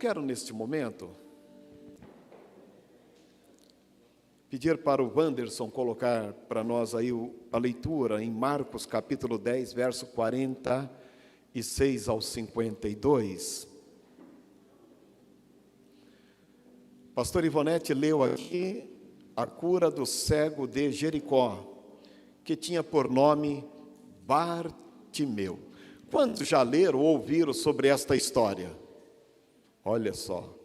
quero neste momento pedir para o Wanderson colocar para nós aí a leitura em Marcos capítulo 10, verso 46 ao 52. Pastor Ivonete leu aqui a cura do cego de Jericó, que tinha por nome Bartimeu. Quantos já leram ou ouviram sobre esta história? Olha só,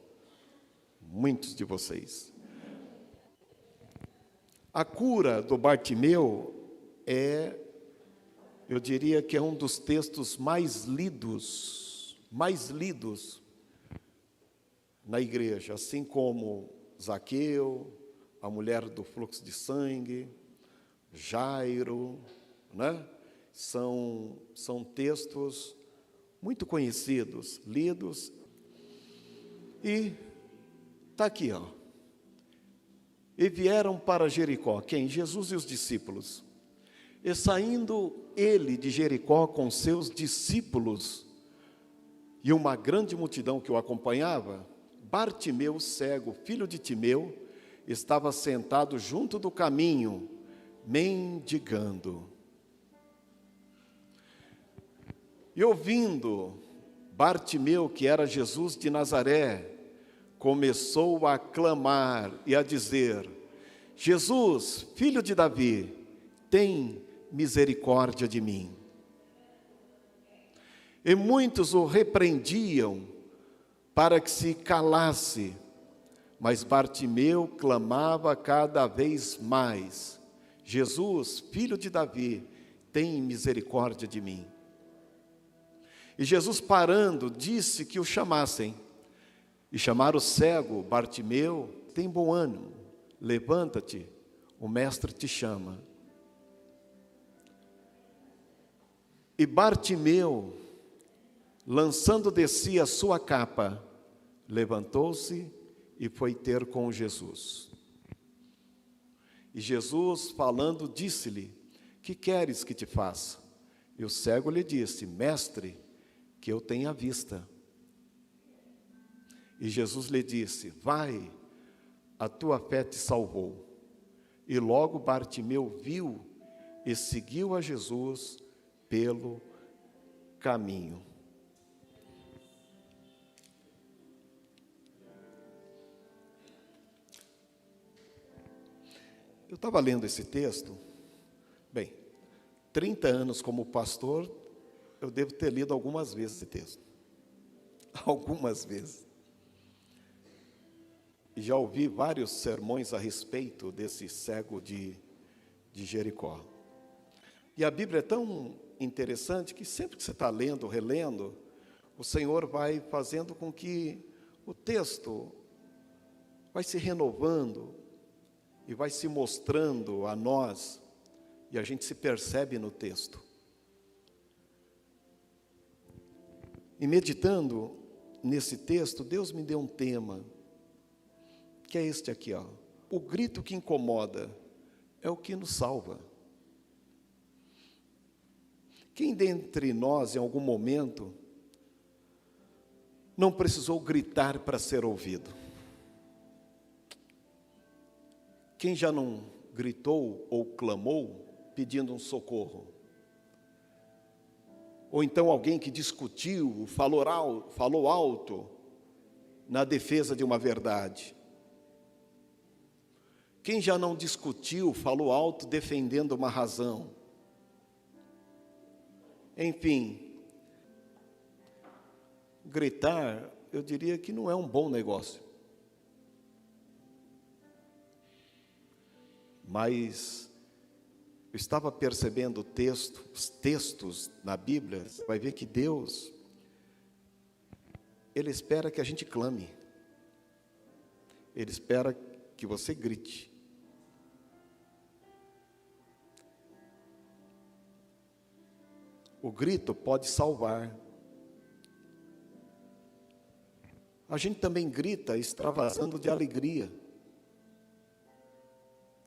muitos de vocês. A cura do Bartimeu eu diria que é um dos textos mais lidos na igreja, assim como Zaqueu, a mulher do fluxo de sangue, Jairo, né? São textos muito conhecidos, lidos. E está aqui, ó. E vieram para Jericó, quem? Jesus e os discípulos. E saindo ele de Jericó com seus discípulos e uma grande multidão que o acompanhava, Bartimeu, cego, filho de Timeu, estava sentado junto do caminho, mendigando. E ouvindo Bartimeu, que era Jesus de Nazaré, começou a clamar e a dizer: Jesus, filho de Davi, tem misericórdia de mim. E muitos o repreendiam para que se calasse, mas Bartimeu clamava cada vez mais: Jesus, filho de Davi, tem misericórdia de mim. E Jesus, parando, disse que o chamassem. E chamaram o cego: Bartimeu, tem bom ânimo, levanta-te, o mestre te chama. E Bartimeu, lançando de si a sua capa, levantou-se e foi ter com Jesus. E Jesus, falando, disse-lhe: que queres que te faça? E o cego lhe disse: mestre, que eu tenha vista. E Jesus lhe disse: vai, a tua fé te salvou. E logo Bartimeu viu e seguiu a Jesus pelo caminho. Eu estava lendo esse texto, 30 anos como pastor, eu devo ter lido algumas vezes esse texto. Algumas vezes. E já ouvi vários sermões a respeito desse cego de Jericó. E a Bíblia é tão interessante que sempre que você está lendo, relendo, o Senhor vai fazendo com que o texto vai se renovando e vai se mostrando a nós, e a gente se percebe no texto. E meditando nesse texto, Deus me deu um tema, que é este aqui, ó. O grito que incomoda é o que nos salva. Quem dentre nós, em algum momento, não precisou gritar para ser ouvido? Quem já não gritou ou clamou pedindo um socorro? Ou então alguém que discutiu, falou alto na defesa de uma verdade? Quem já não discutiu, falou alto defendendo uma razão? Enfim, gritar, eu diria que não é um bom negócio. Mas eu estava percebendo os textos na Bíblia, você vai ver que Deus, Ele espera que a gente clame. Ele espera que você grite. O grito pode salvar. A gente também grita extravasando de alegria.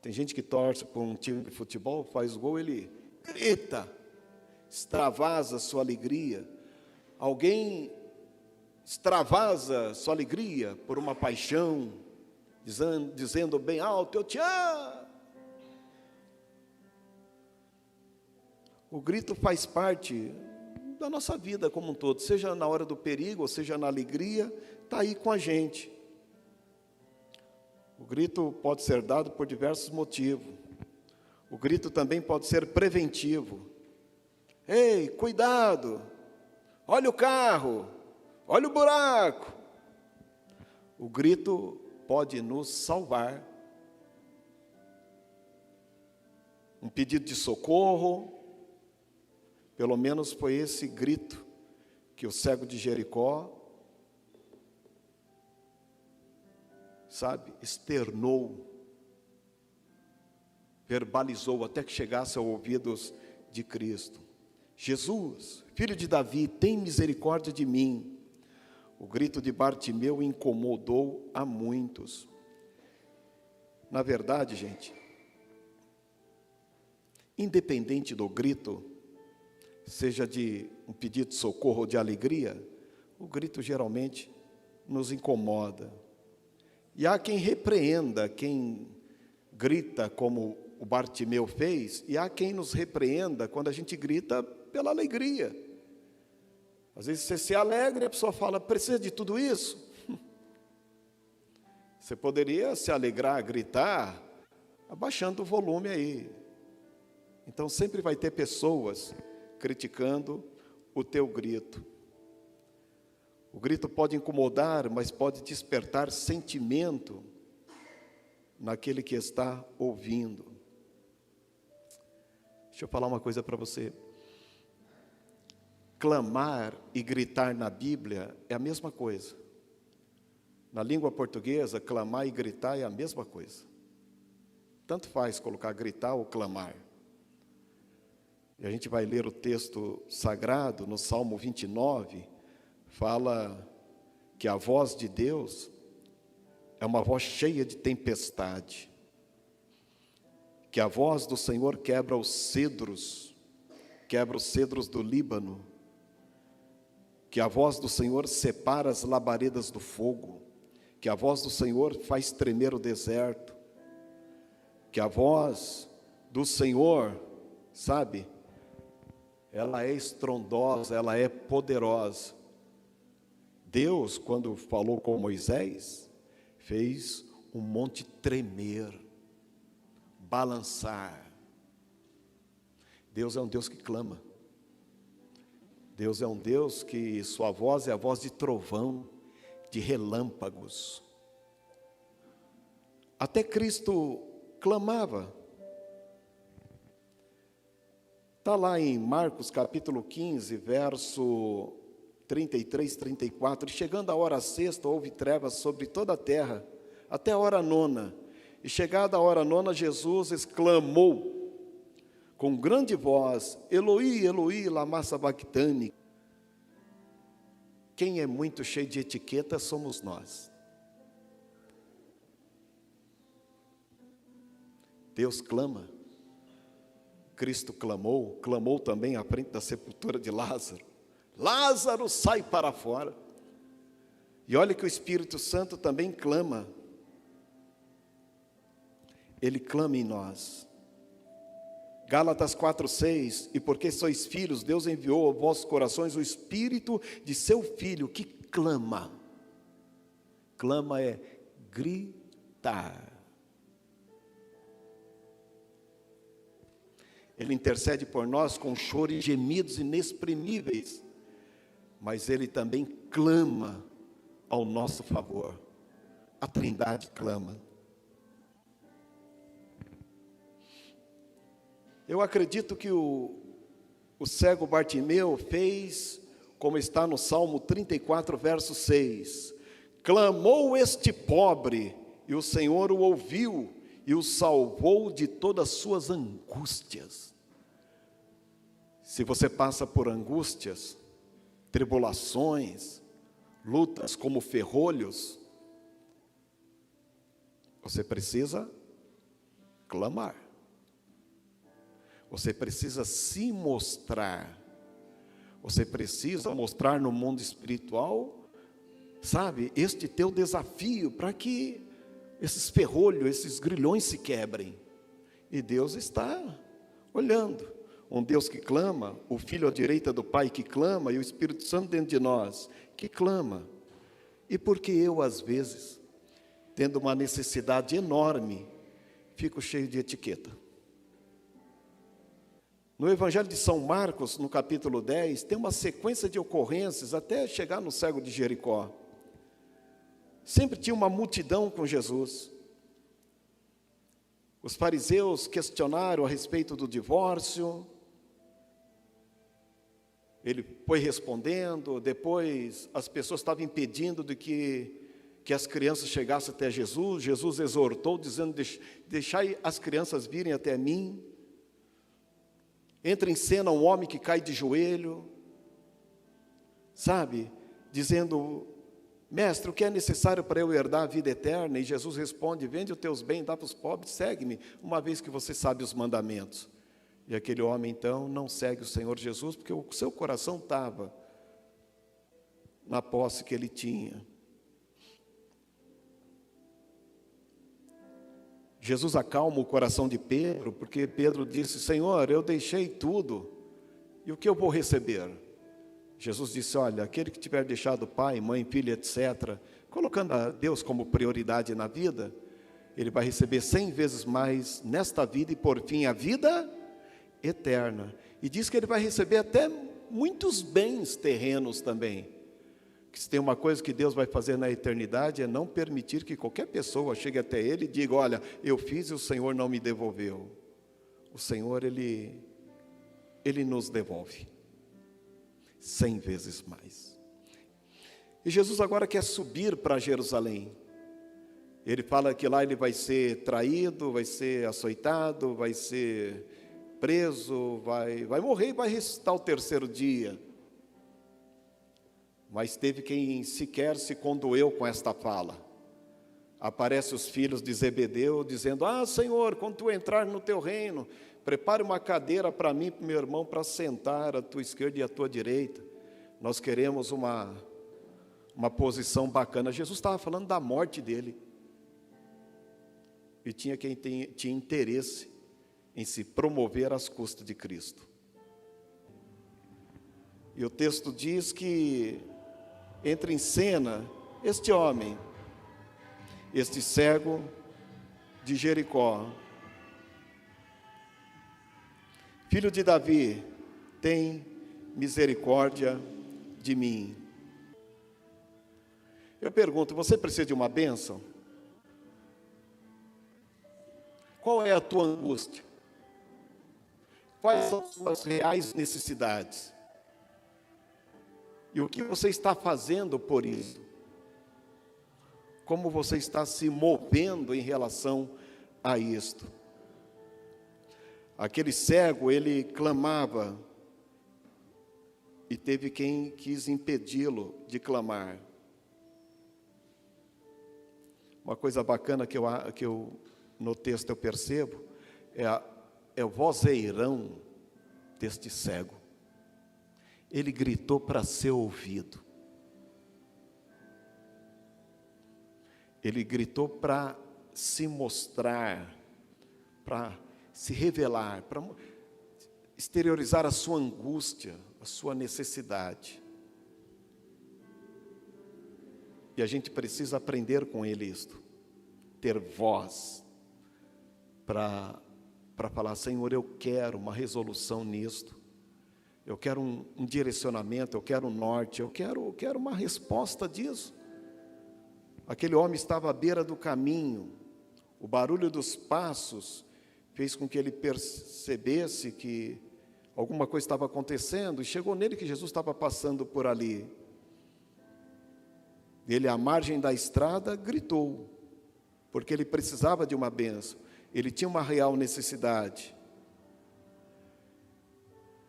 Tem gente que torce por um time de futebol, faz gol, ele grita, extravasa sua alegria. Alguém extravasa sua alegria por uma paixão, dizendo bem alto: eu te amo. O grito faz parte da nossa vida como um todo, seja na hora do perigo, ou seja na alegria, está aí com a gente. O grito pode ser dado por diversos motivos. O grito também pode ser preventivo. Ei, cuidado! Olha o carro! Olha o buraco! O grito pode nos salvar. Um pedido de socorro. Pelo menos foi esse grito que o cego de Jericó, externou, verbalizou até que chegasse aos ouvidos de Cristo. Jesus, filho de Davi, tem misericórdia de mim. O grito de Bartimeu incomodou a muitos. Na verdade, gente, independente do grito, seja de um pedido de socorro ou de alegria, o grito geralmente nos incomoda. E há quem repreenda, quem grita como o Bartimeu fez, e há quem nos repreenda quando a gente grita pela alegria. Às vezes você se alegra e a pessoa fala: precisa de tudo isso? Você poderia se alegrar, gritar, abaixando o volume aí. Então sempre vai ter pessoas criticando o teu grito. O grito pode incomodar, mas pode despertar sentimento naquele que está ouvindo. Deixa eu falar uma coisa para você. Clamar e gritar na Bíblia é a mesma coisa. Na língua portuguesa, clamar e gritar é a mesma coisa. Tanto faz colocar gritar ou clamar. E a gente vai ler o texto sagrado no Salmo 29, fala que a voz de Deus é uma voz cheia de tempestade, que a voz do Senhor quebra os cedros do Líbano, que a voz do Senhor separa as labaredas do fogo, que a voz do Senhor faz tremer o deserto, que a voz do Senhor, ela é estrondosa, ela é poderosa. Deus, quando falou com Moisés, fez um monte tremer, balançar. Deus é um Deus que clama. Deus é um Deus que sua voz é a voz de trovão, de relâmpagos. Até Cristo clamava. Está lá em Marcos capítulo 15, verso 33, 34. E chegando a hora sexta, houve trevas sobre toda a terra, até a hora nona. E chegada a hora nona, Jesus exclamou com grande voz: Eloi, Eloi, lama sabachthani. Quem é muito cheio de etiqueta somos nós. Deus clama. Cristo clamou também à frente da sepultura de Lázaro. Lázaro, sai para fora. E olha que o Espírito Santo também clama. Ele clama em nós. Gálatas 4:6, e porque sois filhos, Deus enviou aos vossos corações o Espírito de seu Filho, que clama. Clama é gritar. Ele intercede por nós com choro e gemidos inexprimíveis, mas Ele também clama ao nosso favor. A Trindade clama. Eu acredito que o cego Bartimeu fez, como está no Salmo 34, verso 6. Clamou este pobre, e o Senhor o ouviu, e o salvou de todas as suas angústias. Se você passa por angústias, tribulações, lutas como ferrolhos, você precisa clamar. Você precisa se mostrar. Você precisa mostrar no mundo espiritual sabe, este teu desafio para que esses ferrolhos, esses grilhões se quebrem. E Deus está olhando. Um Deus que clama, o Filho à direita do Pai que clama, e o Espírito Santo dentro de nós que clama. E porque eu, às vezes, tendo uma necessidade enorme, fico cheio de etiqueta. No Evangelho de São Marcos, no capítulo 10, tem uma sequência de ocorrências até chegar no cego de Jericó. Sempre tinha uma multidão com Jesus. Os fariseus questionaram a respeito do divórcio. Ele foi respondendo. Depois as pessoas estavam impedindo de que as crianças chegassem até Jesus. Jesus exortou, dizendo: deixai as crianças virem até mim. Entra em cena um homem que cai de joelho, sabe, dizendo: mestre, o que é necessário para eu herdar a vida eterna? E Jesus responde: vende os teus bens, dá para os pobres, segue-me, uma vez que você sabe os mandamentos. E aquele homem então não segue o Senhor Jesus, porque o seu coração estava na posse que ele tinha. Jesus acalma o coração de Pedro, porque Pedro disse: Senhor, eu deixei tudo, e o que eu vou receber? Jesus disse: olha, aquele que tiver deixado pai, mãe, filho, etc., colocando a Deus como prioridade na vida, ele vai receber 100 vezes mais nesta vida, e por fim a vida eterna. E diz que ele vai receber até muitos bens terrenos também. Que se tem uma coisa que Deus vai fazer na eternidade, é não permitir que qualquer pessoa chegue até Ele e diga: olha, eu fiz e o Senhor não me devolveu. O Senhor, Ele nos devolve 100 vezes mais. E Jesus agora quer subir para Jerusalém. Ele fala que lá ele vai ser traído, vai ser açoitado, vai ser preso, vai morrer e vai ressuscitar o terceiro dia. Mas teve quem sequer se condoeu com esta fala. Aparecem os filhos de Zebedeu dizendo: ah, Senhor, quando tu entrar no teu reino, prepare uma cadeira para mim e para o meu irmão para sentar à tua esquerda e à tua direita. Nós queremos uma posição bacana. Jesus estava falando da morte dele. E tinha quem tinha interesse em se promover às custas de Cristo. E o texto diz que entra em cena este homem, este cego de Jericó. Filho de Davi, tem misericórdia de mim. Eu pergunto: você precisa de uma bênção? Qual é a tua angústia? Quais são as suas reais necessidades? E o que você está fazendo por isso? Como você está se movendo em relação a isto? Aquele cego, ele clamava, e teve quem quis impedi-lo de clamar. Uma coisa bacana que eu no texto eu percebo, é o vozeirão deste cego. Ele gritou para ser ouvido. Ele gritou para se mostrar, para se revelar, para exteriorizar a sua angústia, a sua necessidade. E a gente precisa aprender com ele isto. Ter voz para falar: Senhor, eu quero uma resolução nisto. Eu quero um direcionamento, eu quero um norte, eu quero uma resposta disso. Aquele homem estava à beira do caminho. O barulho dos passos fez com que ele percebesse que alguma coisa estava acontecendo, e chegou nele que Jesus estava passando por ali. Ele, à margem da estrada, gritou, porque ele precisava de uma bênção. Ele tinha uma real necessidade.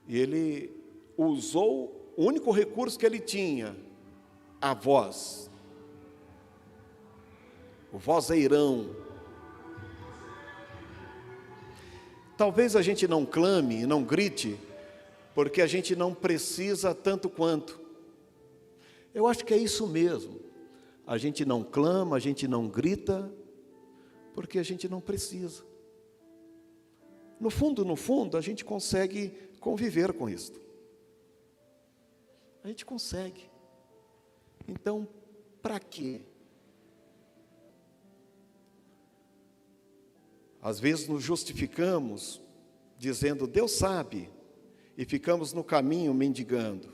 E ele usou o único recurso que ele tinha, a voz. O vozeirão. Talvez a gente não clame, não grite, porque a gente não precisa tanto quanto. Eu acho que é isso mesmo. a gente não clama, a gente não grita, porque a gente não precisa. No fundo, a gente consegue conviver com isso. A gente consegue. Então, para quê? Às vezes nos justificamos, dizendo, Deus sabe, e ficamos no caminho mendigando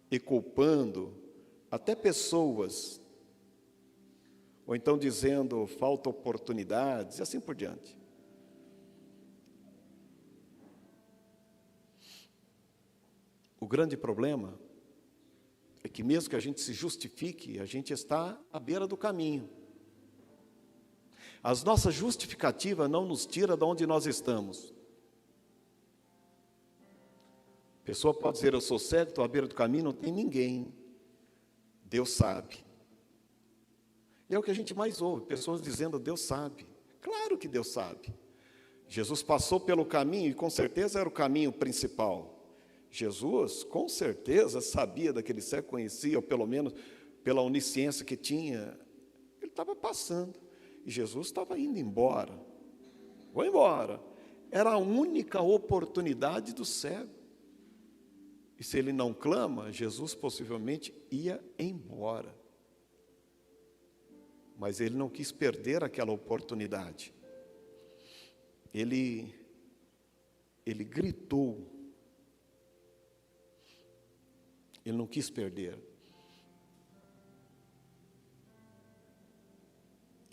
e culpando até pessoas, ou então dizendo, falta oportunidades, e assim por diante. O grande problema é que mesmo que a gente se justifique, a gente está à beira do caminho. As nossas justificativas não nos tiram de onde nós estamos. A pessoa pode dizer, eu sou cego, estou à beira do caminho, não tem ninguém. Deus sabe. E é o que a gente mais ouve, pessoas dizendo, Deus sabe. Claro que Deus sabe. Jesus passou pelo caminho e com certeza era o caminho principal. Jesus, com certeza, sabia daquele cego, conhecia, ou pelo menos pela onisciência que tinha. Ele estava passando. E Jesus estava indo embora. Vou embora. Era a única oportunidade do cego. E se ele não clama, Jesus possivelmente ia embora. Mas ele não quis perder aquela oportunidade. Ele gritou. Ele não quis perder.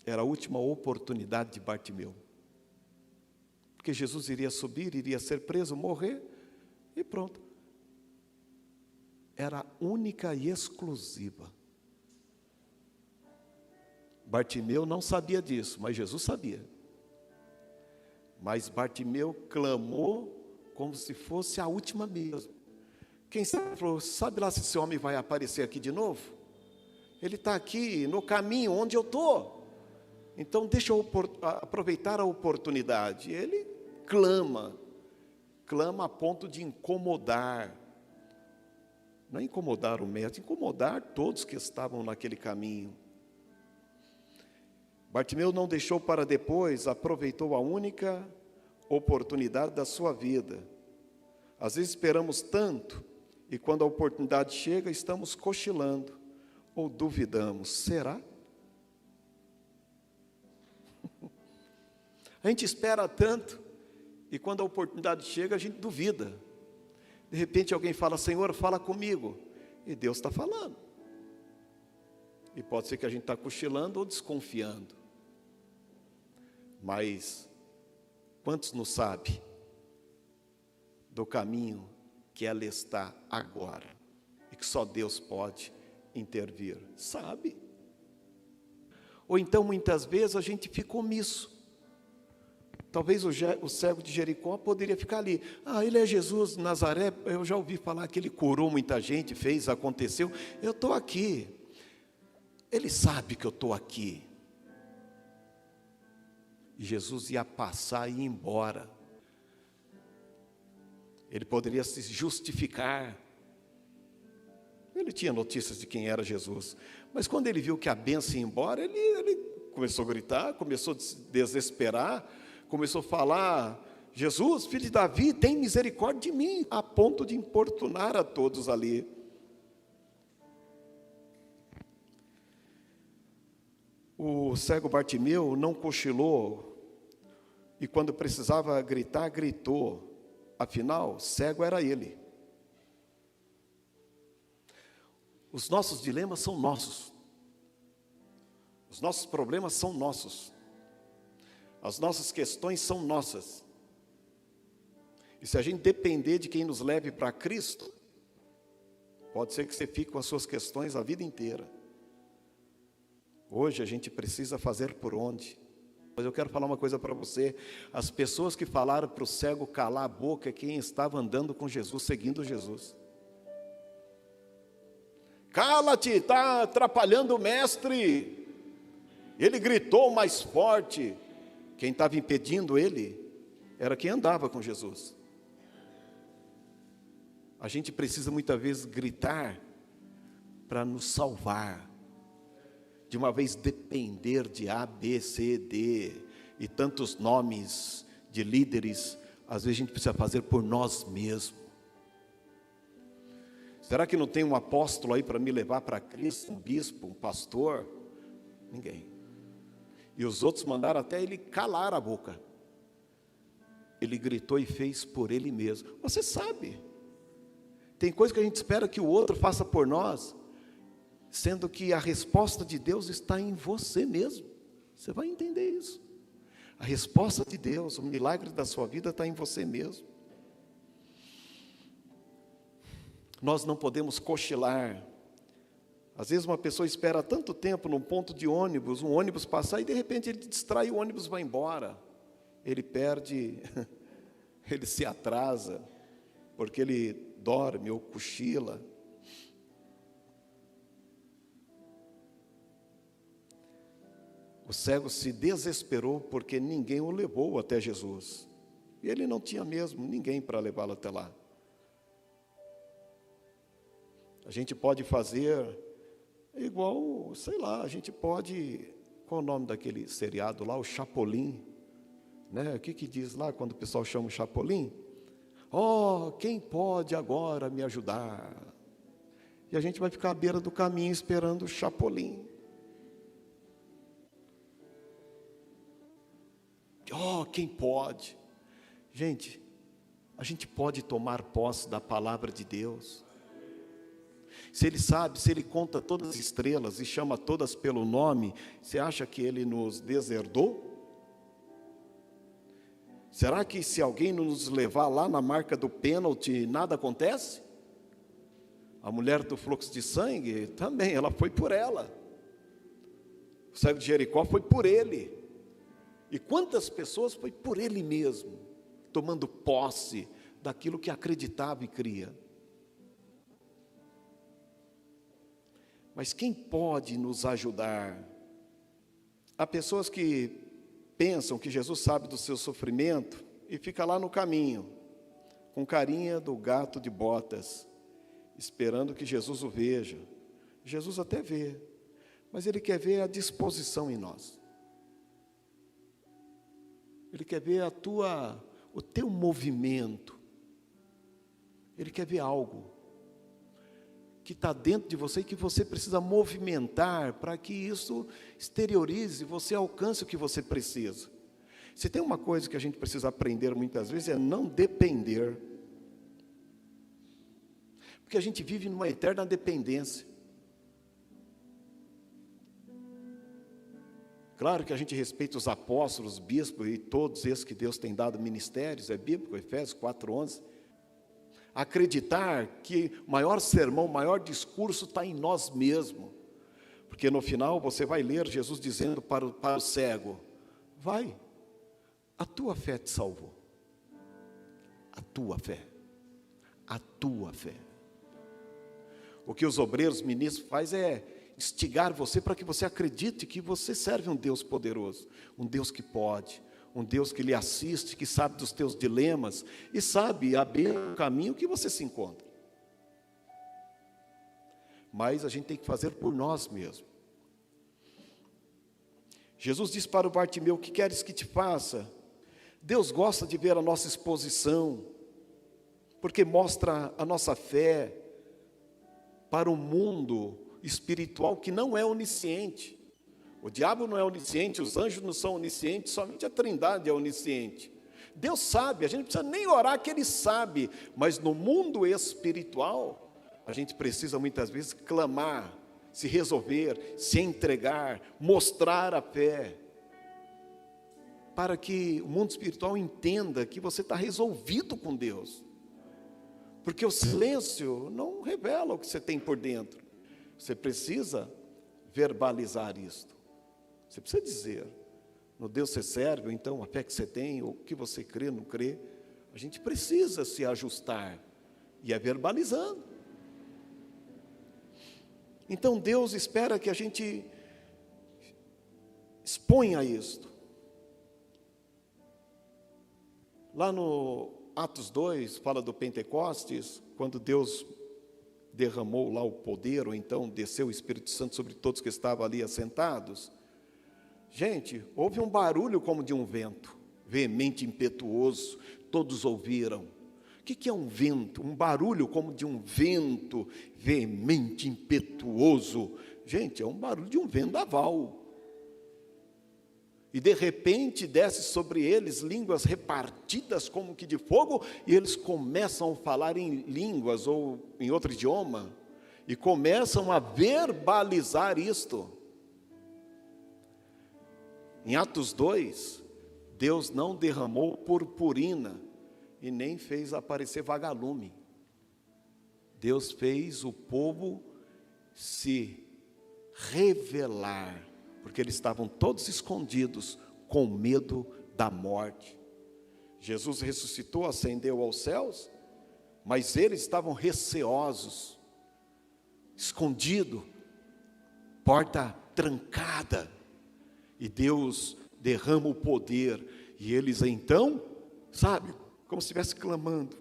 Era a última oportunidade de Bartimeu. Porque Jesus iria subir, iria ser preso, morrer, e pronto. Era única e exclusiva. Bartimeu não sabia disso, mas Jesus sabia. Mas Bartimeu clamou como se fosse a última mesmo. Quem sabe falou, sabe lá se esse homem vai aparecer aqui de novo? Ele está aqui no caminho onde eu estou. Então deixa eu aproveitar a oportunidade. Ele clama a ponto de incomodar. Não é incomodar o mestre, incomodar todos que estavam naquele caminho. Bartimeu não deixou para depois, aproveitou a única oportunidade da sua vida. Às vezes esperamos tanto, e quando a oportunidade chega, estamos cochilando, ou duvidamos, será? A gente espera tanto, e quando a oportunidade chega, a gente duvida. De repente alguém fala, Senhor, fala comigo, e Deus está falando. E pode ser que a gente está cochilando ou desconfiando. Mas, quantos não sabem do caminho que ela está agora, e que só Deus pode intervir? Sabe? Ou então, muitas vezes, a gente fica omisso. Talvez o cego de Jericó poderia ficar ali. Ah, ele é Jesus de Nazaré, eu já ouvi falar que ele curou muita gente, fez, aconteceu. Eu estou aqui. Ele sabe que eu estou aqui. E Jesus ia passar e ir embora. Ele poderia se justificar. Ele tinha notícias de quem era Jesus. Mas quando ele viu que a bênção ia embora, ele começou a gritar, começou a se desesperar, começou a falar, Jesus, filho de Davi, tem misericórdia de mim, a ponto de importunar a todos ali. O cego Bartimeu não cochilou, e quando precisava gritar, gritou. Afinal, cego era ele. Os nossos dilemas são nossos. Os nossos problemas são nossos. As nossas questões são nossas. E se a gente depender de quem nos leve para Cristo, pode ser que você fique com as suas questões a vida inteira. Hoje a gente precisa fazer por onde. Mas eu quero falar uma coisa para você. As pessoas que falaram para o cego calar a boca é quem estava andando com Jesus, seguindo Jesus. Cala-te, está atrapalhando o mestre. Ele gritou mais forte. Quem estava impedindo ele era quem andava com Jesus. A gente precisa muitas vezes gritar para nos salvar. de uma vez depender de A, B, C, D e tantos nomes de líderes. Às vezes a gente precisa fazer por nós mesmos. Será que não tem um apóstolo aí para me levar para Cristo, um bispo, um pastor? Ninguém. E os outros mandaram até ele calar a boca. Ele gritou e fez por ele mesmo. Você sabe, tem coisa que a gente espera que o outro faça por nós, sendo que a resposta de Deus está em você mesmo. Você vai entender isso. A resposta de Deus, o milagre da sua vida está em você mesmo. Nós não podemos cochilar. Às vezes uma pessoa espera tanto tempo num ponto de ônibus, um ônibus passar e de repente ele distrai, o ônibus vai embora. Ele perde, ele se atrasa, porque ele dorme ou cochila. O cego se desesperou porque ninguém o levou até Jesus. E ele não tinha mesmo ninguém para levá-lo até lá. A gente pode fazer igual, sei lá, a gente pode, qual é o nome daquele seriado lá, o Chapolin, né? O que diz lá quando o pessoal chama o Chapolin? Oh, quem pode agora me ajudar? E a gente vai ficar à beira do caminho esperando o Chapolin. Oh, quem pode? Gente, a gente pode tomar posse da palavra de Deus. Se Ele sabe, se Ele conta todas as estrelas e chama todas pelo nome, você acha que Ele nos deserdou? Será que se alguém nos levar lá na marca do pênalti, nada acontece? A mulher do fluxo de sangue, também, ela foi por ela. O cego de Jericó foi por ele. E quantas pessoas foi por ele mesmo, tomando posse daquilo que acreditava e cria. Mas quem pode nos ajudar? Há pessoas que pensam que Jesus sabe do seu sofrimento e fica lá no caminho, com carinha do gato de botas, esperando que Jesus o veja. Jesus até vê, mas Ele quer ver a disposição em nós. Ele quer ver o teu movimento. Ele quer ver algo que está dentro de você e que você precisa movimentar para que isso exteriorize, você alcance o que você precisa. Se tem uma coisa que a gente precisa aprender muitas vezes é não depender. Porque a gente vive numa eterna dependência. Claro que a gente respeita os apóstolos, os bispos e todos esses que Deus tem dado ministérios, é bíblico, Efésios 4:11. Acreditar que o maior sermão, o maior discurso está em nós mesmos. Porque no final você vai ler Jesus dizendo para o cego: vai, a tua fé te salvou. A tua fé. A tua fé. O que os obreiros, ministros fazem é instigar você para que você acredite que você serve um Deus poderoso, um Deus que pode, um Deus que lhe assiste, que sabe dos teus dilemas e sabe abrir o caminho que você se encontra. Mas a gente tem que fazer por nós mesmos. Jesus disse para o Bartimeu: o que queres que te faça? Deus gosta de ver a nossa exposição, porque mostra a nossa fé para um mundo espiritual que não é onisciente. O diabo não é onisciente, os anjos não são oniscientes, somente a Trindade é onisciente. Deus sabe, a gente não precisa nem orar que Ele sabe, mas no mundo espiritual, a gente precisa muitas vezes clamar, se resolver, se entregar, mostrar a fé, para que o mundo espiritual entenda que você está resolvido com Deus. Porque o silêncio não revela o que você tem por dentro. Você precisa verbalizar isto. Você precisa dizer, no Deus você serve, ou então a fé que você tem, ou o que você crê, não crê. A gente precisa se ajustar, e é verbalizando. Então Deus espera que a gente exponha isto. Lá no Atos 2, fala do Pentecostes, quando Deus derramou lá o poder, ou então desceu o Espírito Santo sobre todos que estavam ali assentados. Gente, houve um barulho como de um vento, veemente, impetuoso, todos ouviram. O que é um vento? Um barulho como de um vento, veemente, impetuoso. Gente, é um barulho de um vendaval. E de repente desce sobre eles línguas repartidas como que de fogo, e eles começam a falar em línguas ou em outro idioma, e começam a verbalizar isto. Em Atos 2, Deus não derramou purpurina e nem fez aparecer vagalume. Deus fez o povo se revelar, porque eles estavam todos escondidos, com medo da morte. Jesus ressuscitou, ascendeu aos céus, mas eles estavam receosos, escondidos, porta trancada, e Deus derrama o poder, e eles então, sabe, como se estivesse clamando,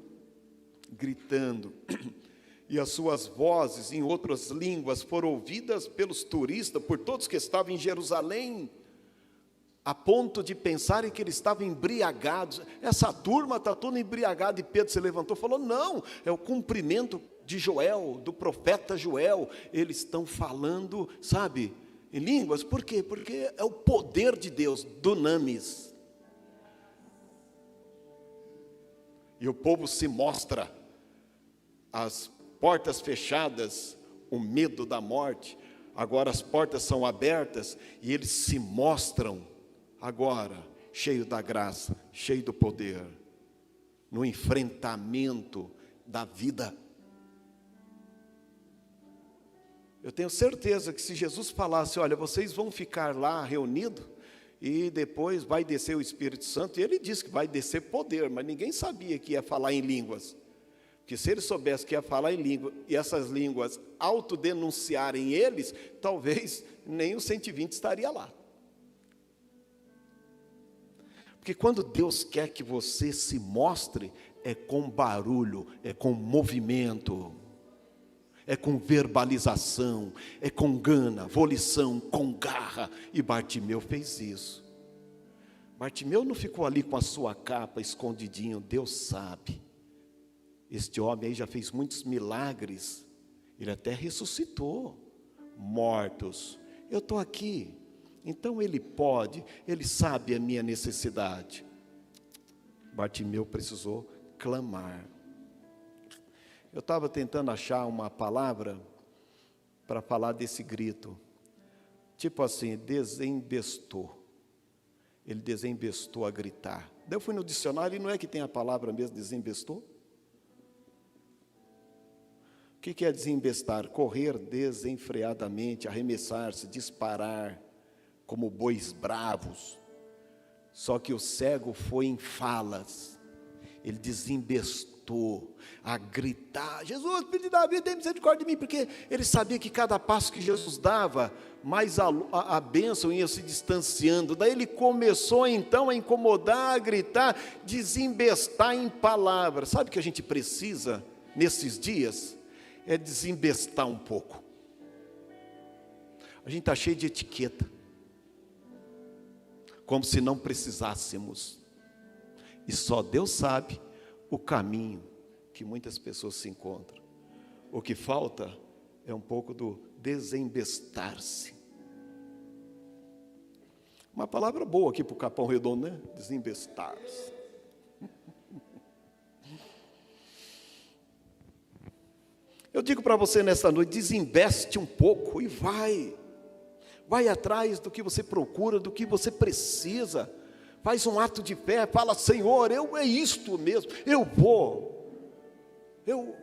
gritando, e as suas vozes em outras línguas foram ouvidas pelos turistas, por todos que estavam em Jerusalém, a ponto de pensarem que eles estavam embriagados. Essa turma está toda embriagada, e Pedro se levantou e falou: não, é o cumprimento de Joel, do profeta Joel, eles estão falando, sabe, em línguas. Por quê? Porque é o poder de Deus, dunamis. E o povo se mostra, as portas fechadas, o medo da morte, agora as portas são abertas, e eles se mostram agora, cheio da graça, cheio do poder, no enfrentamento da vida. Eu tenho certeza que se Jesus falasse: olha, vocês vão ficar lá reunidos, e depois vai descer o Espírito Santo, e ele disse que vai descer poder, mas ninguém sabia que ia falar em línguas. Que se ele soubesse que ia falar em língua, e essas línguas autodenunciarem eles, talvez nem o 120 estaria lá. Porque quando Deus quer que você se mostre, é com barulho, é com movimento, é com verbalização, é com gana, volição, com garra. E Bartimeu fez isso. Bartimeu não ficou ali com a sua capa escondidinho, Deus sabe. Este homem aí já fez muitos milagres, ele até ressuscitou mortos. Eu estou aqui, então ele pode, ele sabe a minha necessidade. Bartimeu precisou clamar. Eu estava tentando achar uma palavra para falar desse grito, tipo assim, desembestou. Ele desembestou a gritar. Daí eu fui no dicionário, e não é que tem a palavra mesmo, desembestou? O que é desembestar? Correr desenfreadamente, arremessar-se, disparar, como bois bravos. Só que o cego foi em falas, ele desembestou a gritar: Jesus, filho de Davi, tem misericórdia de mim, porque ele sabia que cada passo que Jesus dava, mais a bênção ia se distanciando. Daí ele começou então a incomodar, a gritar, desembestar em palavras. Sabe o que a gente precisa nesses dias? É desembestar um pouco. A gente está cheio de etiqueta, como se não precisássemos, e só Deus sabe o caminho que muitas pessoas se encontram. O que falta é um pouco do desembestar-se. Uma palavra boa aqui para o Capão Redondo, né? Desembestar-se. Eu digo para você nesta noite: desembeste um pouco e vai atrás do que você procura, do que você precisa. Faz um ato de fé, fala: Senhor, é isto mesmo,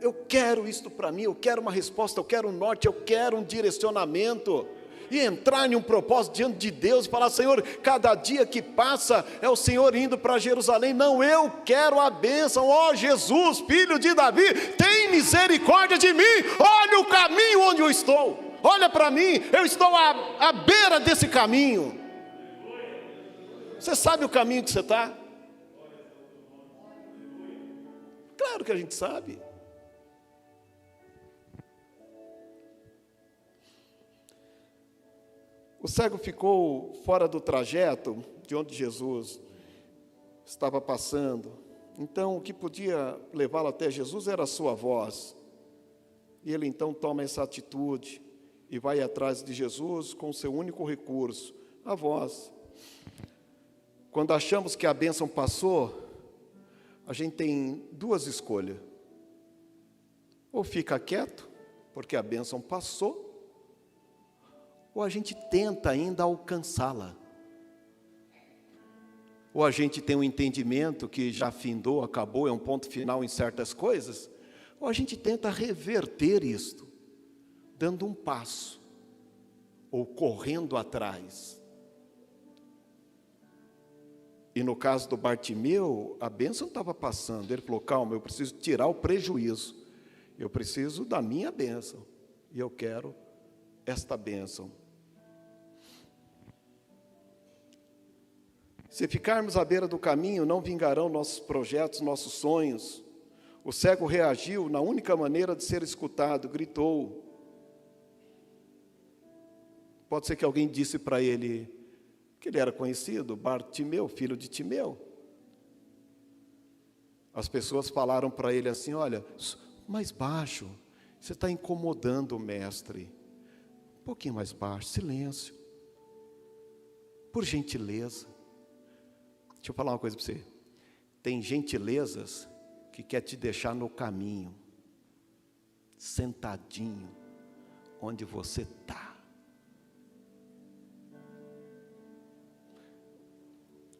eu quero isto para mim, eu quero uma resposta, eu quero um norte, eu quero um direcionamento. E entrar em um propósito diante de Deus e falar: Senhor, cada dia que passa é o Senhor indo para Jerusalém. Não, eu quero a bênção. Ó Jesus, filho de Davi, tem misericórdia de mim. Olha o caminho onde eu estou, olha para mim, eu estou à beira desse caminho. Você sabe o caminho que você está? Claro que a gente sabe. O cego ficou fora do trajeto de onde Jesus estava passando. Então, o que podia levá-lo até Jesus era a sua voz. E ele então toma essa atitude e vai atrás de Jesus com o seu único recurso, a voz. Quando achamos que a bênção passou, a gente tem duas escolhas. Ou fica quieto, porque a bênção passou, ou a gente tenta ainda alcançá-la. Ou a gente tem um entendimento que já findou, acabou, é um ponto final em certas coisas, ou a gente tenta reverter isto, dando um passo, ou correndo atrás. E no caso do Bartimeu, a bênção estava passando. Ele falou, calma, eu preciso tirar o prejuízo. Eu preciso da minha bênção. E eu quero esta bênção. Se ficarmos à beira do caminho, não vingarão nossos projetos, nossos sonhos. O cego reagiu na única maneira de ser escutado, gritou. Pode ser que alguém disse para ele que ele era conhecido, Bartimeu, filho de Timeu. As pessoas falaram para ele assim, olha, mais baixo, você está incomodando o mestre. Um pouquinho mais baixo, silêncio. Por gentileza. Deixa eu falar uma coisa para você. Tem gentilezas que quer te deixar no caminho, sentadinho, onde você está.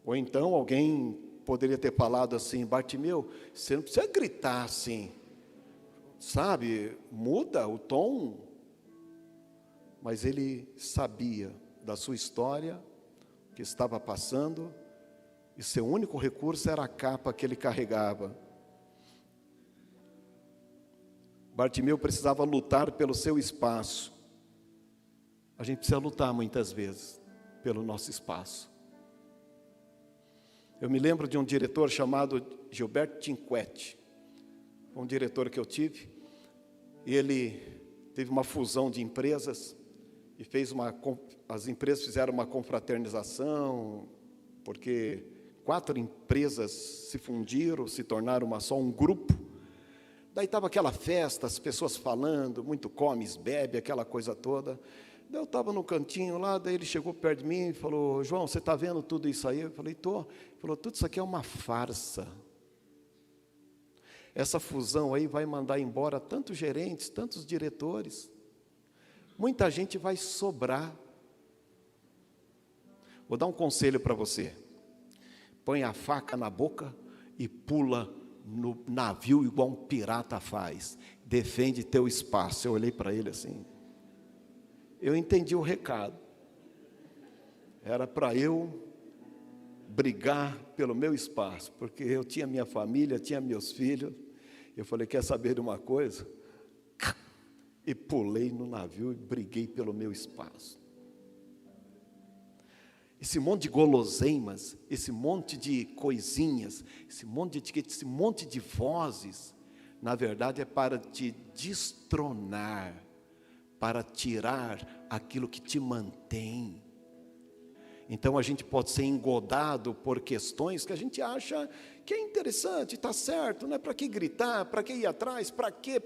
Ou então alguém poderia ter falado assim, Bartimeu, você não precisa gritar assim, sabe, muda o tom. Mas ele sabia da sua história, que estava passando, e seu único recurso era a capa que ele carregava. Bartimeu precisava lutar pelo seu espaço. A gente precisa lutar muitas vezes pelo nosso espaço. Eu me lembro de um diretor chamado Gilberto Cinquetti, um diretor que eu tive, e ele teve uma fusão de empresas, e as empresas fizeram uma confraternização, porque 4 empresas se fundiram, se tornaram um grupo. Daí estava aquela festa, as pessoas falando, muito come, bebe, aquela coisa toda. Daí eu estava no cantinho lá, daí ele chegou perto de mim e falou, João, você está vendo tudo isso aí? Eu falei, estou. Ele falou, tudo isso aqui é uma farsa. Essa fusão aí vai mandar embora tantos gerentes, tantos diretores. Muita gente vai sobrar. Vou dar um conselho para você. Põe a faca na boca e pula no navio igual um pirata faz. Defende teu espaço. Eu olhei para ele assim. Eu entendi o recado. Era para eu brigar pelo meu espaço, porque eu tinha minha família, tinha meus filhos. Eu falei, quer saber de uma coisa? E pulei no navio e briguei pelo meu espaço. Esse monte de guloseimas, esse monte de coisinhas, esse monte de etiquetas, esse monte de vozes, na verdade é para te destronar, para tirar aquilo que te mantém. Então a gente pode ser engodado por questões que a gente acha que é interessante, está certo, não é para que gritar, para que ir atrás, para quê,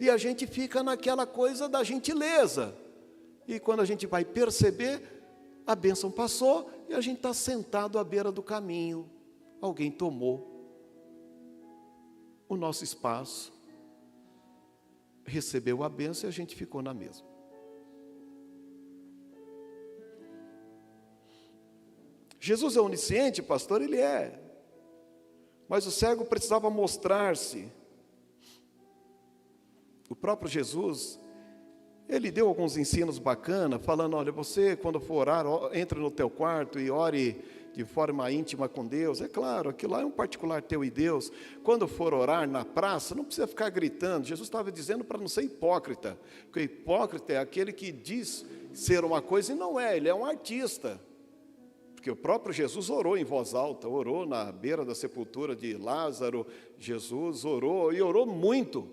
e a gente fica naquela coisa da gentileza. E quando a gente vai perceber, a bênção passou e a gente está sentado à beira do caminho. Alguém tomou o nosso espaço, recebeu a bênção e a gente ficou na mesma. Jesus é onisciente, pastor? Ele é. Mas o cego precisava mostrar-se. O próprio Jesus, ele deu alguns ensinos bacanas, falando, olha, você quando for orar, entre no teu quarto e ore de forma íntima com Deus. É claro, aquilo lá é um particular teu e Deus. Quando for orar na praça, não precisa ficar gritando. Jesus estava dizendo para não ser hipócrita, porque o hipócrita é aquele que diz ser uma coisa e não é, ele é um artista. Porque o próprio Jesus orou em voz alta, orou na beira da sepultura de Lázaro, Jesus orou, e orou muito.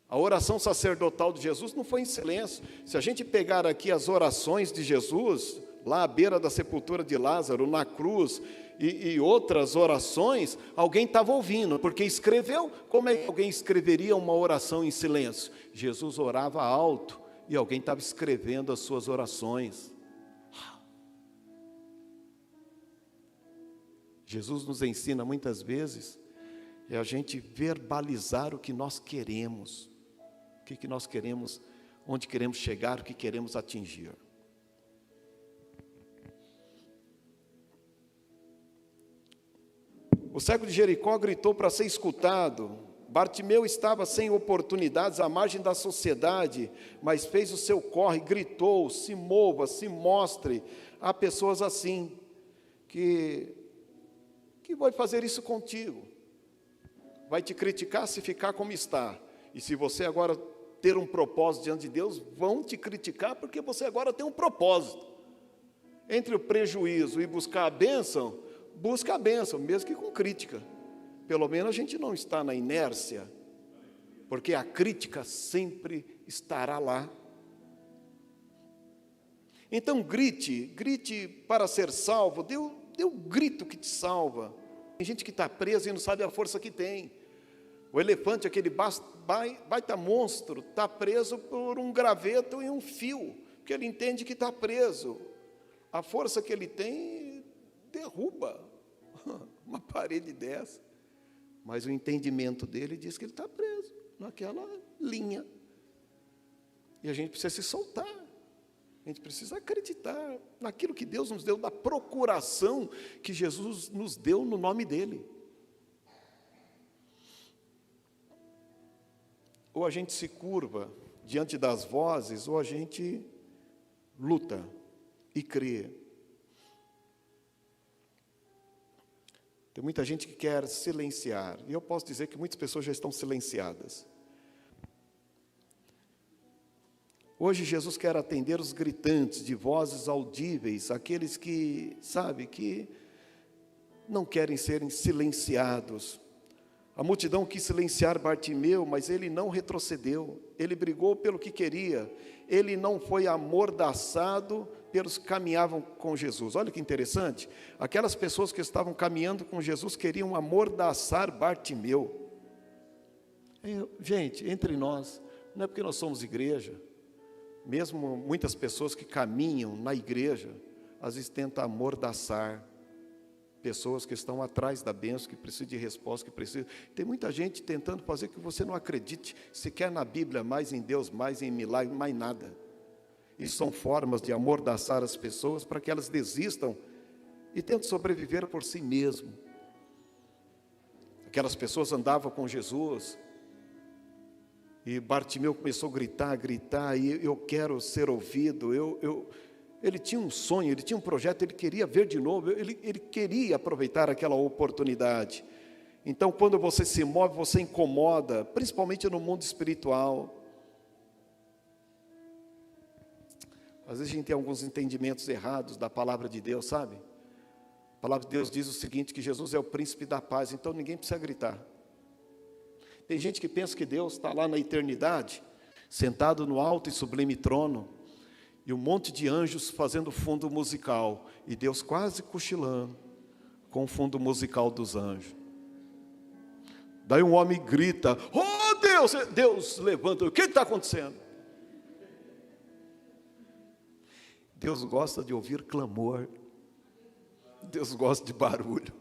A oração sacerdotal de Jesus não foi em silêncio. Se a gente pegar aqui as orações de Jesus, lá à beira da sepultura de Lázaro, na cruz, e outras orações, alguém estava ouvindo, porque escreveu. Como é que alguém escreveria uma oração em silêncio? Jesus orava alto, e alguém estava escrevendo as suas orações. Jesus nos ensina muitas vezes a gente verbalizar o que nós queremos, o que nós queremos, onde queremos chegar, o que queremos atingir. O cego de Jericó gritou para ser escutado. Bartimeu estava sem oportunidades à margem da sociedade, mas fez o seu corre, gritou: se mova, se mostre. Há pessoas assim, que vai fazer isso contigo, vai te criticar se ficar como está, e se você agora ter um propósito diante de Deus, vão te criticar porque você agora tem um propósito. Entre o prejuízo e buscar a bênção, busca a bênção, mesmo que com crítica. Pelo menos a gente não está na inércia, porque a crítica sempre estará lá. Então grite para ser salvo, dê o grito que te salva. Tem gente que está presa e não sabe a força que tem. O elefante, aquele baita monstro, está preso por um graveto e um fio, porque ele entende que está preso. A força que ele tem derruba uma parede dessa, mas o entendimento dele diz que ele está preso naquela linha, e a gente precisa se soltar, a gente precisa acreditar naquilo que Deus nos deu, da procuração que Jesus nos deu no nome dEle. Ou a gente se curva diante das vozes, ou a gente luta e crê. Tem muita gente que quer silenciar, e eu posso dizer que muitas pessoas já estão silenciadas. Hoje Jesus quer atender os gritantes de vozes audíveis, aqueles que, que não querem serem silenciados. A multidão quis silenciar Bartimeu, mas ele não retrocedeu, ele brigou pelo que queria, ele não foi amordaçado pelos que caminhavam com Jesus. Olha que interessante, aquelas pessoas que estavam caminhando com Jesus queriam amordaçar Bartimeu. Gente, entre nós, não é porque nós somos igreja, mesmo muitas pessoas que caminham na igreja, às vezes tentam amordaçar pessoas que estão atrás da bênção, que precisam de resposta, que precisam. Tem muita gente tentando fazer que você não acredite, sequer na Bíblia, mais em Deus, mais em milagre, mais nada. Isso são formas de amordaçar as pessoas para que elas desistam e tentem sobreviver por si mesmo. Aquelas pessoas andavam com Jesus, e Bartimeu começou a gritar, e eu quero ser ouvido, ele tinha um sonho, ele tinha um projeto, ele queria ver de novo, ele queria aproveitar aquela oportunidade. Então, quando você se move, você incomoda, principalmente no mundo espiritual. Às vezes a gente tem alguns entendimentos errados da palavra de Deus, sabe? A palavra de Deus diz o seguinte, que Jesus é o príncipe da paz, então ninguém precisa gritar. Tem gente que pensa que Deus está lá na eternidade, sentado no alto e sublime trono, e um monte de anjos fazendo fundo musical, e Deus quase cochilando com o fundo musical dos anjos. Daí um homem grita, oh Deus, Deus levanta, o que está acontecendo? Deus gosta de ouvir clamor, Deus gosta de barulho.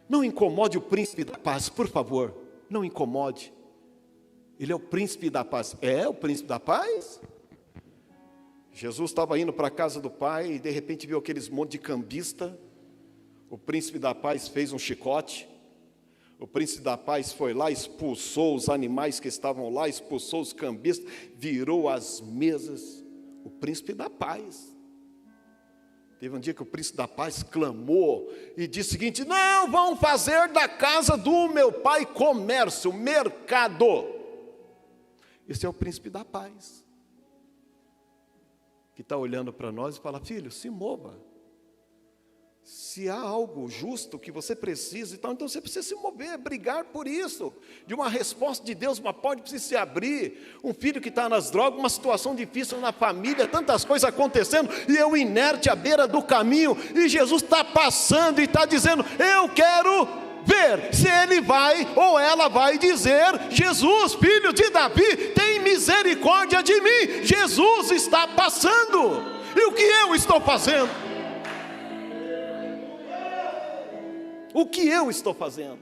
Não incomode o príncipe da paz, por favor, não incomode. Ele é o príncipe da paz. É o príncipe da paz? Jesus estava indo para a casa do pai e de repente viu aqueles monte de cambista. O príncipe da paz fez um chicote. O príncipe da paz foi lá, expulsou os animais que estavam lá, expulsou os cambistas, virou as mesas. O príncipe da paz. Teve um dia que o príncipe da paz clamou e disse o seguinte, não vão fazer da casa do meu pai comércio, mercado. Esse é o príncipe da paz, que está olhando para nós e fala, filho, se mova, Se há algo justo que você precisa, então você precisa se mover, brigar por isso. De uma resposta de Deus, uma porta precisa se abrir. Um filho que está nas drogas, uma situação difícil na família, tantas coisas acontecendo, e eu inerte à beira do caminho, e Jesus está passando e está dizendo: eu quero ver se ele vai ou ela vai dizer: Jesus, filho de Davi, tem misericórdia de mim. Jesus está passando, e o que eu estou fazendo? O que eu estou fazendo?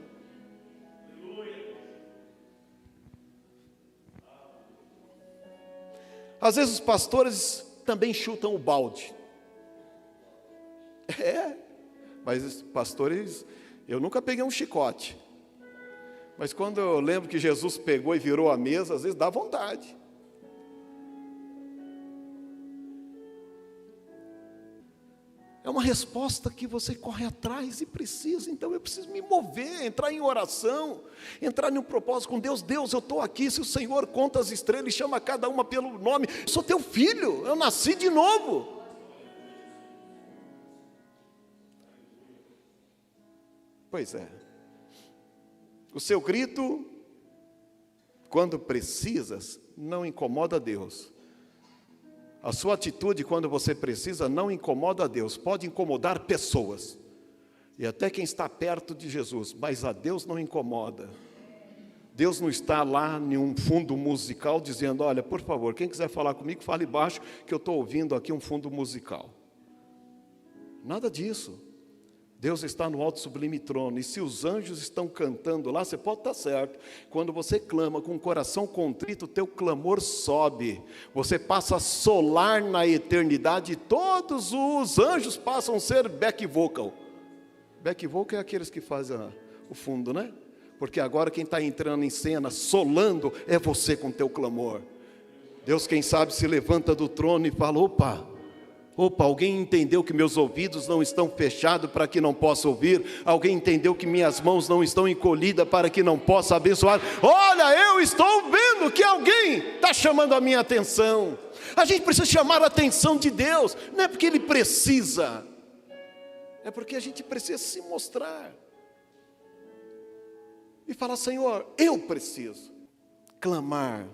Às vezes os pastores também chutam o balde. Mas os pastores, eu nunca peguei um chicote. Mas quando eu lembro que Jesus pegou e virou a mesa, às vezes dá vontade. É uma resposta que você corre atrás e precisa. Então eu preciso me mover, entrar em oração, entrar em um propósito com Deus. Deus, eu estou aqui, se o Senhor conta as estrelas e chama cada uma pelo nome, eu sou teu filho, eu nasci de novo. Pois é. O seu grito, quando precisas, não incomoda Deus. A sua atitude quando você precisa não incomoda a Deus, pode incomodar pessoas, e até quem está perto de Jesus, mas a Deus não incomoda. Deus não está lá em um fundo musical dizendo: olha, por favor, quem quiser falar comigo, fale baixo, que eu estou ouvindo aqui um fundo musical. Nada disso. Deus está no alto sublime trono, e se os anjos estão cantando lá, você pode estar certo. Quando você clama com o coração contrito, o teu clamor sobe, você passa a solar na eternidade, e todos os anjos passam a ser back vocal. Back vocal é aqueles que fazem o fundo, né? Porque agora quem está entrando em cena, solando, é você com o teu clamor. Deus, quem sabe, se levanta do trono e fala: opa, alguém entendeu que meus ouvidos não estão fechados para que não possa ouvir? Alguém entendeu que minhas mãos não estão encolhidas para que não possa abençoar? Olha, eu estou vendo que alguém está chamando a minha atenção. A gente precisa chamar a atenção de Deus, não é porque Ele precisa, é porque a gente precisa se mostrar e falar: Senhor, eu preciso clamar.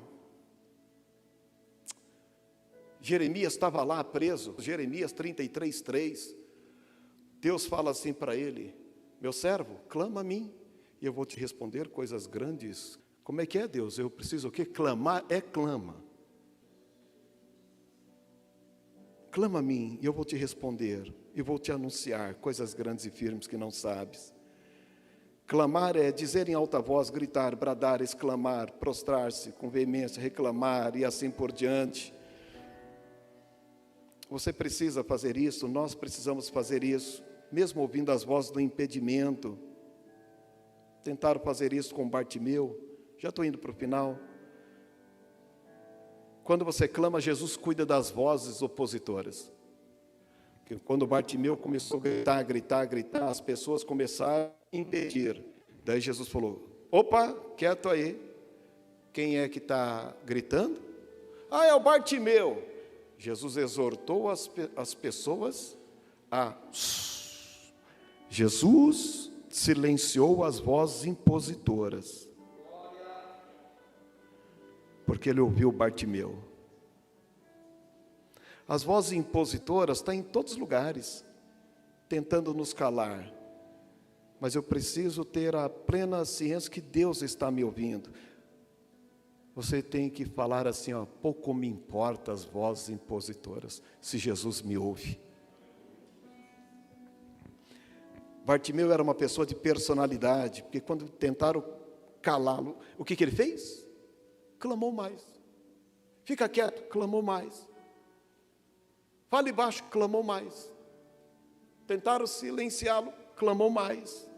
Jeremias estava lá preso, Jeremias 33:3, Deus fala assim para ele: meu servo, clama a mim, e eu vou te responder coisas grandes. Como é que é, Deus? Eu preciso o quê? Clamar clama. Clama a mim, e eu vou te responder, e vou te anunciar coisas grandes e firmes que não sabes. Clamar é dizer em alta voz, gritar, bradar, exclamar, prostrar-se com veemência, reclamar e assim por diante. Você precisa fazer isso, nós precisamos fazer isso, mesmo ouvindo as vozes do impedimento. Tentaram fazer isso com Bartimeu, já estou indo para o final. Quando você clama, Jesus cuida das vozes opositoras. Porque quando Bartimeu começou a gritar, as pessoas começaram a impedir. Daí Jesus falou: opa, quieto aí, quem é que está gritando? Ah, é o Bartimeu. Jesus exortou as pessoas a... Jesus silenciou as vozes impositoras, porque ele ouviu Bartimeu. As vozes impositoras estão em todos os lugares, tentando nos calar, mas eu preciso ter a plena ciência que Deus está me ouvindo. Você tem que falar assim, ó: pouco me importa as vozes impositoras, se Jesus me ouve. Bartimeu era uma pessoa de personalidade, porque quando tentaram calá-lo, o que ele fez? Clamou mais. Fica quieto, clamou mais. Fale baixo, clamou mais. Tentaram silenciá-lo, clamou mais.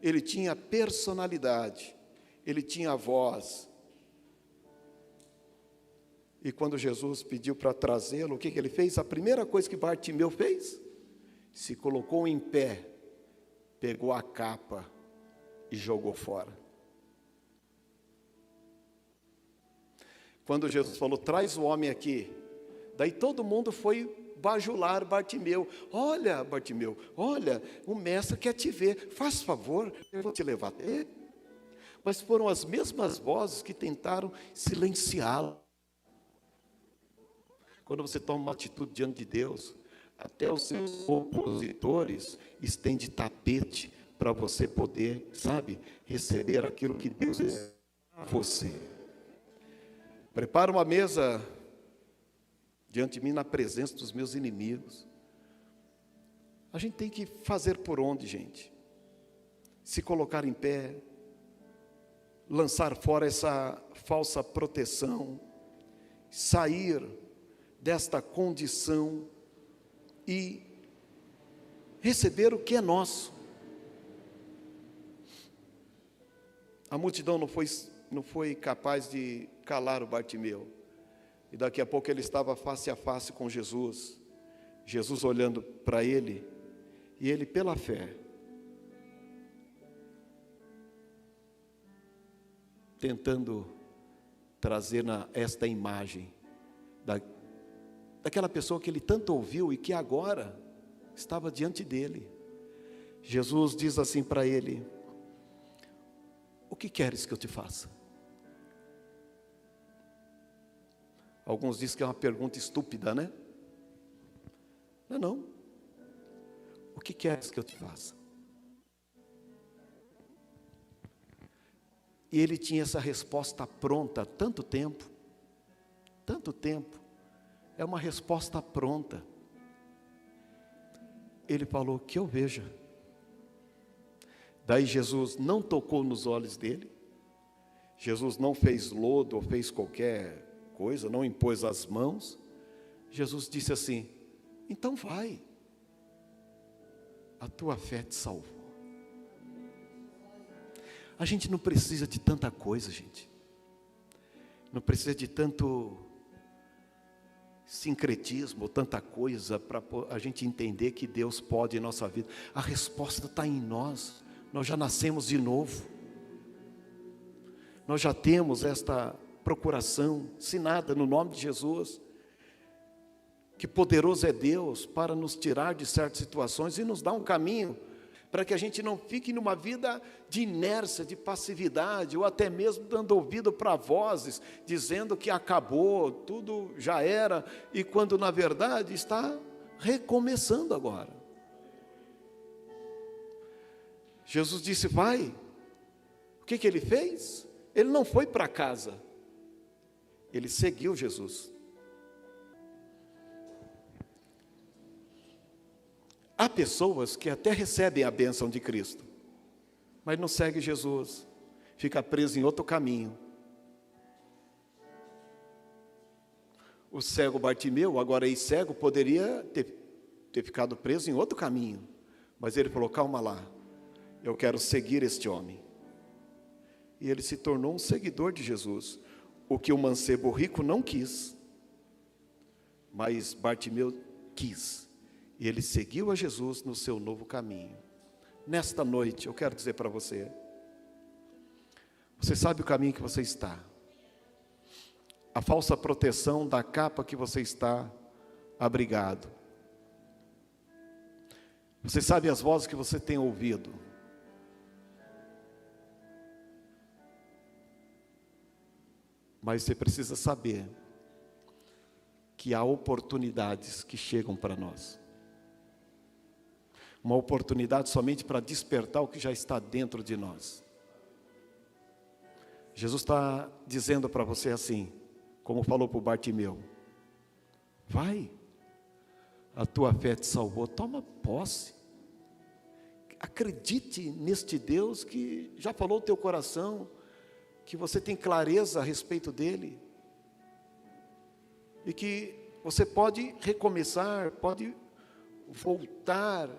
Ele tinha personalidade, ele tinha voz. E quando Jesus pediu para trazê-lo, o que ele fez? A primeira coisa que Bartimeu fez, se colocou em pé, pegou a capa e jogou fora. Quando Jesus falou: traz o homem aqui, daí todo mundo foi bajular Bartimeu. Olha, Bartimeu, olha, o mestre quer te ver, faz favor, eu vou te levar até ele. Mas foram as mesmas vozes que tentaram silenciá-lo. Quando você toma uma atitude diante de Deus, até os seus opositores estende tapete para você poder, sabe, receber aquilo que Deus é a você. Prepara uma mesa diante de mim na presença dos meus inimigos. A gente tem que fazer por onde, gente? Se colocar em pé, lançar fora essa falsa proteção, sair desta condição e receber o que é nosso. A multidão não foi capaz de calar o Bartimeu. E daqui a pouco ele estava face a face com Jesus. Jesus olhando para ele, e ele pela fé, tentando trazer esta imagem daquela pessoa que ele tanto ouviu e que agora estava diante dele. Jesus diz assim para ele: o que queres que eu te faça? Alguns dizem que é uma pergunta estúpida, né? Não. O que queres que eu te faça? E ele tinha essa resposta pronta há tanto tempo. É uma resposta pronta. Ele falou: que eu veja. Daí Jesus não tocou nos olhos dele. Jesus não fez lodo ou fez qualquer coisa, não impôs as mãos. Jesus disse assim: então vai, a tua fé te salvou. A gente não precisa de tanta coisa, gente. Não precisa de tanto sincretismo, tanta coisa para a gente entender que Deus pode em nossa vida. A resposta está em nós. Nós já nascemos de novo. Nós já temos esta procuração ensinada no nome de Jesus. Que poderoso é Deus para nos tirar de certas situações e nos dar um caminho para que a gente não fique numa vida de inércia, de passividade, ou até mesmo dando ouvido para vozes, dizendo que acabou, tudo já era, e quando na verdade está recomeçando agora. Jesus disse: vai. O que ele fez? Ele não foi para casa, ele seguiu Jesus. Há pessoas que até recebem a bênção de Cristo, mas não seguem Jesus, fica preso em outro caminho. O cego Bartimeu, agora ex-cego, poderia ter ficado preso em outro caminho, mas ele falou: calma lá, eu quero seguir este homem. E ele se tornou um seguidor de Jesus, o que o mancebo rico não quis, mas Bartimeu quis. E ele seguiu a Jesus no seu novo caminho. Nesta noite, eu quero dizer para você: você sabe o caminho que você está. A falsa proteção da capa que você está abrigado. Você sabe as vozes que você tem ouvido. Mas você precisa saber que há oportunidades que chegam para nós. Uma oportunidade somente para despertar o que já está dentro de nós. Jesus está dizendo para você assim, como falou para o Bartimeu: vai, a tua fé te salvou, toma posse. Acredite neste Deus que já falou o teu coração, que você tem clareza a respeito dele, e que você pode recomeçar, pode voltar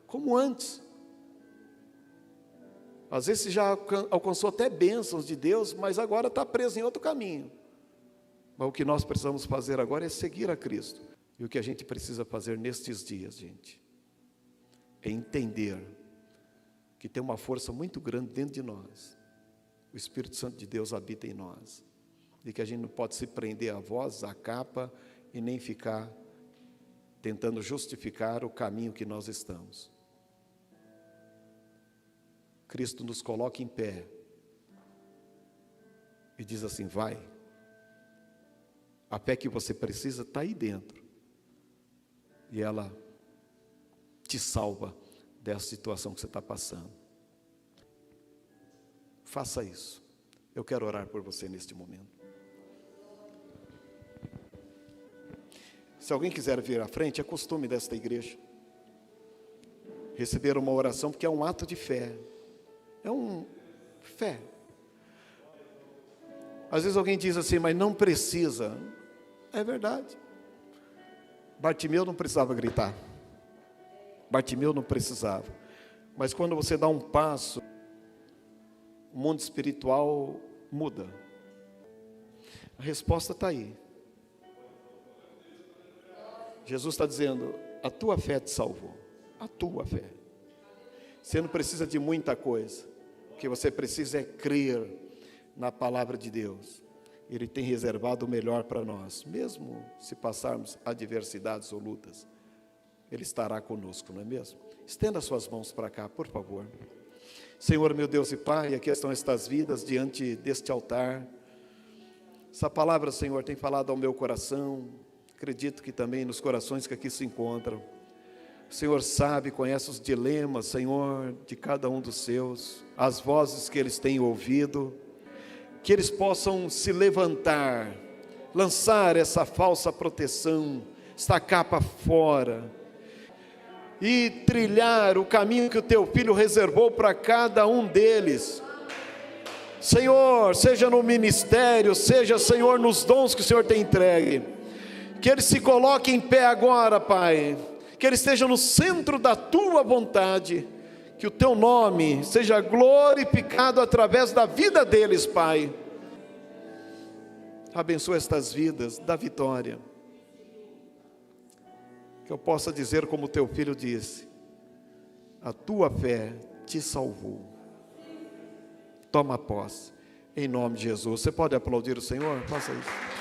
como antes. Às vezes você já alcançou até bênçãos de Deus, mas agora está preso em outro caminho. Mas o que nós precisamos fazer agora é seguir a Cristo. E o que a gente precisa fazer nestes dias, gente, é entender que tem uma força muito grande dentro de nós. O Espírito Santo de Deus habita em nós. E que a gente não pode se prender à voz, à capa, e nem ficar tentando justificar o caminho que nós estamos. Cristo nos coloca em pé e diz assim: vai. A fé que você precisa está aí dentro. E ela te salva dessa situação que você está passando. Faça isso. Eu quero orar por você neste momento. Se alguém quiser vir à frente, é costume desta igreja receber uma oração, porque é um ato de fé. É fé. Às vezes alguém diz assim, mas não precisa. É verdade. Bartimeu não precisava gritar. Bartimeu não precisava. Mas quando você dá um passo, o mundo espiritual muda. A resposta está aí. Jesus está dizendo, a tua fé te salvou. A tua fé. Você não precisa de muita coisa. O que você precisa é crer na palavra de Deus. Ele tem reservado o melhor para nós. Mesmo se passarmos adversidades ou lutas, Ele estará conosco, não é mesmo? Estenda suas mãos para cá, por favor. Senhor, meu Deus e Pai, aqui estão estas vidas diante deste altar. Essa palavra, Senhor, tem falado ao meu coração. Acredito que também nos corações que aqui se encontram. O Senhor sabe, conhece os dilemas, Senhor, de cada um dos seus, as vozes que eles têm ouvido, que eles possam se levantar, lançar essa falsa proteção, esta capa fora, e trilhar o caminho que o Teu Filho reservou para cada um deles. Senhor, seja no ministério, seja, Senhor, nos dons que o Senhor tem entregue, que eles se coloquem em pé agora, Pai, que eles estejam no centro da Tua vontade, que o Teu nome seja glorificado através da vida deles, Pai. Abençoa estas vidas, dá vitória. Que eu possa dizer como o Teu Filho disse, a Tua fé te salvou. Toma posse, em nome de Jesus. Você pode aplaudir o Senhor? Faça isso.